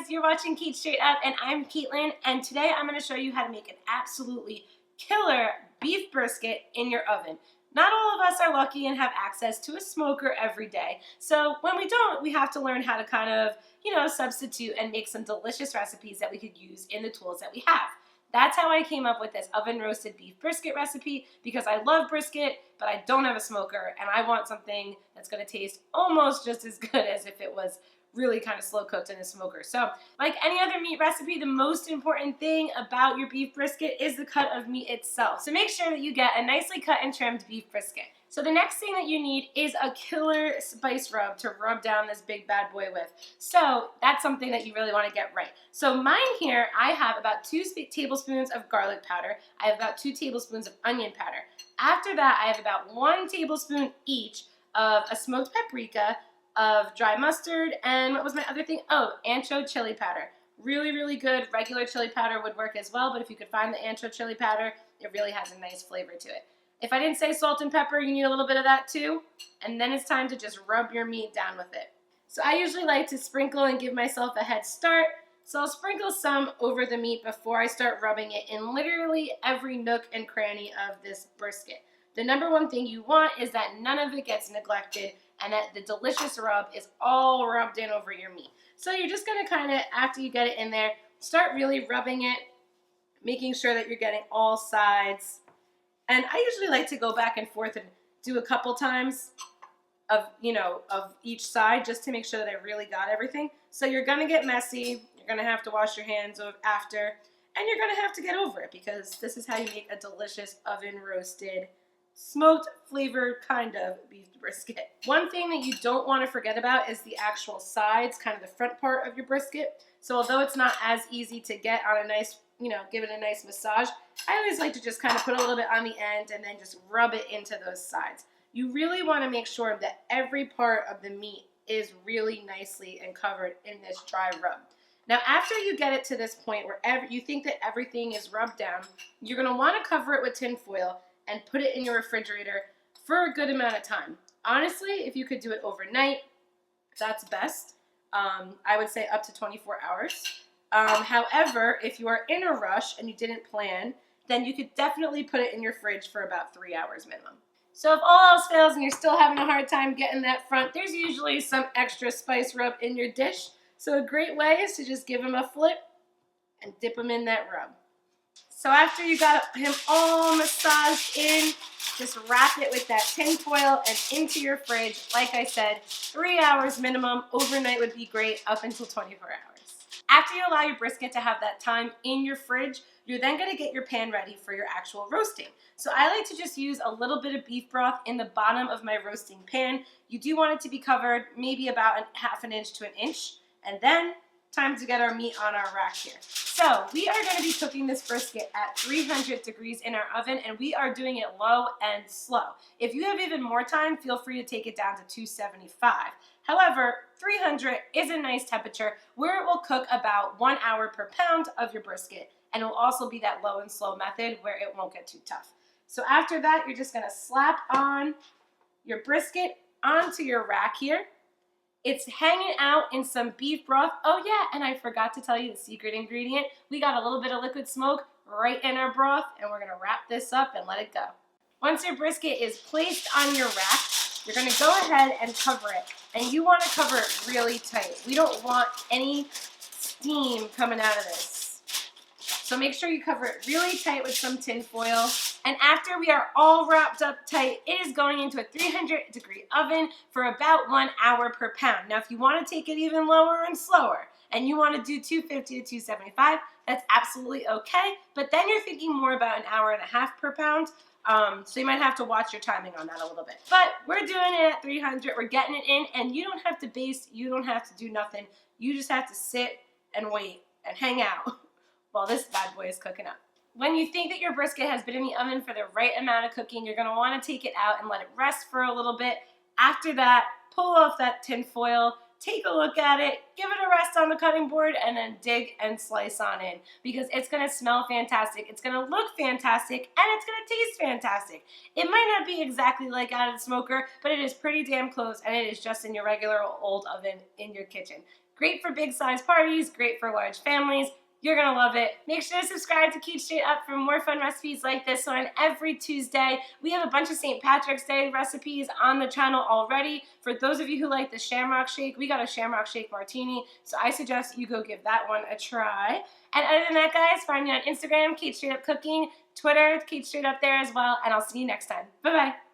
guys, you're watching Cait Straight Up and I'm Caitlin, and today I'm going to show you how to make an absolutely killer beef brisket in your oven. Not all of us are lucky and have access to a smoker every day, so when we don't, we have to learn how to kind of, substitute and make some delicious recipes that we could use in the tools that we have. That's how I came up with this oven roasted beef brisket recipe, because I love brisket, but I don't have a smoker, and I want something that's going to taste almost just as good as if it was really kind of slow cooked in a smoker. So like any other meat recipe, the most important thing about your beef brisket is the cut of meat itself. So make sure that you get a nicely cut and trimmed beef brisket. So the next thing that you need is a killer spice rub to rub down this big bad boy with. So that's something that you really want to get right. So mine here, I have about 2 tablespoons of garlic powder. I have about 2 tablespoons of onion powder. After that, I have about 1 tablespoon each of a smoked paprika, of dry mustard, and what was my other thing? Oh, ancho chili powder. Really, really good. Regular chili powder would work as well, but if you could find the ancho chili powder, it really has a nice flavor to it. If I didn't say salt and pepper, you need a little bit of that too, and then it's time to just rub your meat down with it. So I usually like to sprinkle and give myself a head start, so I'll sprinkle some over the meat before I start rubbing it in literally every nook and cranny of this brisket. The number one thing you want is that none of it gets neglected and that the delicious rub is all rubbed in over your meat. So you're just going to kind of, after you get it in there, start really rubbing it, making sure that you're getting all sides. And I usually like to go back and forth and do a couple times of each side, just to make sure that I really got everything. So you're going to get messy, you're going to have to wash your hands after, and you're going to have to get over it, because this is how you make a delicious oven roasted, smoked flavored kind of beef brisket. One thing that you don't want to forget about is the actual sides, kind of the front part of your brisket. So although it's not as easy to get on a nice, give it a nice massage, I always like to just kind of put a little bit on the end and then just rub it into those sides. You really want to make sure that every part of the meat is really nicely and covered in this dry rub. Now, after you get it to this point where you think that everything is rubbed down, you're going to want to cover it with tin foil and put it in your refrigerator for a good amount of time. Honestly, if you could do it overnight, that's best. I would say up to 24 hours. However, if you are in a rush and you didn't plan, then you could definitely put it in your fridge for about 3 hours minimum. So if all else fails and you're still having a hard time getting that front, there's usually some extra spice rub in your dish. So a great way is to just give him a flip and dip him in that rub. So after you got him all massaged in, just wrap it with that tin foil and into your fridge. Like I said, 3 hours minimum. Overnight would be great, up until 24 hours. After you allow your brisket to have that time in your fridge, you're then going to get your pan ready for your actual roasting. So I like to just use a little bit of beef broth in the bottom of my roasting pan. You do want it to be covered maybe about ½ an inch to an inch, and then time to get our meat on our rack here. So we are going to be cooking this brisket at 300 degrees in our oven, and we are doing it low and slow. If you have even more time, feel free to take it down to 275. However, 300 is a nice temperature where it will cook about 1 hour per pound of your brisket, and it will also be that low and slow method where it won't get too tough. So after that, you're just going to slap on your brisket onto your rack here. It's hanging out in some beef broth. Oh yeah, and I forgot to tell you the secret ingredient. We got a little bit of liquid smoke right in our broth, and we're gonna wrap this up and let it go. Once your brisket is placed on your rack, you're gonna go ahead and cover it. And you wanna cover it really tight. We don't want any steam coming out of this. So make sure you cover it really tight with some tin foil. And after we are all wrapped up tight, it is going into a 300-degree oven for about 1 hour per pound. Now, if you want to take it even lower and slower, and you want to do 250 to 275, that's absolutely okay. But then you're thinking more about 1.5 hours per pound. So you might have to watch your timing on that a little bit. But we're doing it at 300. We're getting it in, and you don't have to baste. You don't have to do nothing. You just have to sit and wait and hang out while this bad boy is cooking up. When you think that your brisket has been in the oven for the right amount of cooking, you're going to want to take it out and let it rest for a little bit. After that, pull off that tin foil, take a look at it, give it a rest on the cutting board, and then dig and slice on in, because it's going to smell fantastic, it's going to look fantastic, and it's going to taste fantastic. It might not be exactly like out of the smoker, but it is pretty damn close, and it is just in your regular old oven in your kitchen. Great for big size parties, great for large families. You're gonna love it. Make sure to subscribe to Cait Straight Up for more fun recipes like this one every Tuesday. We have a bunch of St. Patrick's Day recipes on the channel already. For those of you who like the shamrock shake, we got a shamrock shake martini, so I suggest you go give that one a try. And other than that, guys, find me on Instagram, Cait Straight Up Cooking, Twitter, Cait Straight Up there as well, and I'll see you next time. Bye-bye.